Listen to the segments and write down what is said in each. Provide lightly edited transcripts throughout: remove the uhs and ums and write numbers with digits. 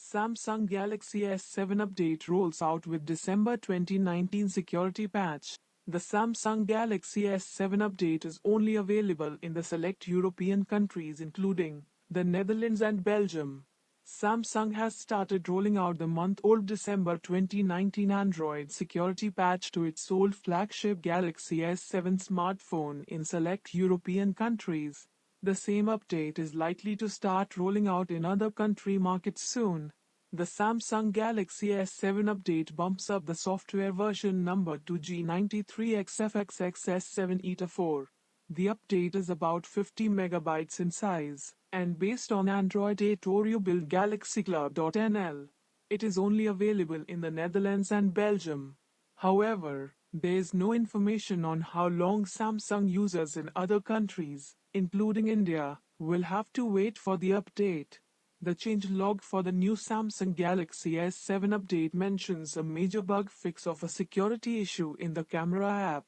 Samsung Galaxy S7 update rolls out with December 2019 security patch. The Samsung Galaxy S7 update is only available in the select European countries including the Netherlands and Belgium. Samsung has started rolling out the month-old December 2019 Android security patch to its old flagship Galaxy S7 smartphone in select European countries. The same update is likely to start rolling out in other country markets soon. The Samsung Galaxy S7 update bumps up the software version number to G93XFXXS7 ETA 4. The update is about 50 megabytes in size, and based on Android 8 Oreo build GalaxyClub.nl. It is only available in the Netherlands and Belgium. However, there is no information on how long Samsung users in other countries, including India, will have to wait for the update. The changelog for the new Samsung Galaxy S7 update mentions a major bug fix of a security issue in the camera app.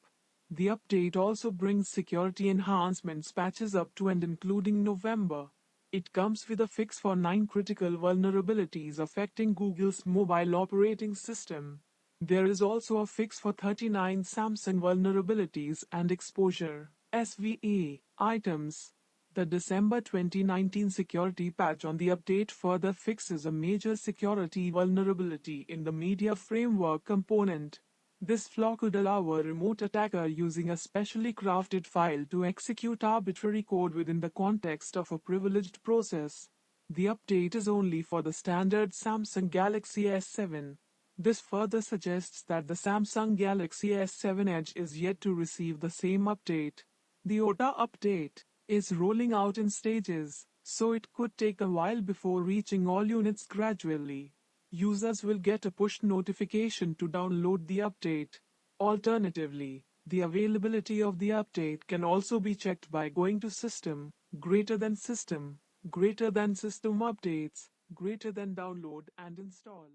The update also brings security enhancements patches up to and including November. It comes with a fix for 9 critical vulnerabilities affecting Google's mobile operating system. There is also a fix for 39 Samsung vulnerabilities and exposure (SVE) items. The December 2019 security patch on the update further fixes a major security vulnerability in the media framework component. This flaw could allow a remote attacker using a specially crafted file to execute arbitrary code within the context of a privileged process. The update is only for the standard Samsung Galaxy S7. This further suggests that the Samsung Galaxy S7 Edge is yet to receive the same update. The OTA update is rolling out in stages, so it could take a while before reaching all units gradually. Users will get a push notification to download the update. Alternatively, the availability of the update can also be checked by going to System, greater than System, greater than System Updates, greater than Download and Install.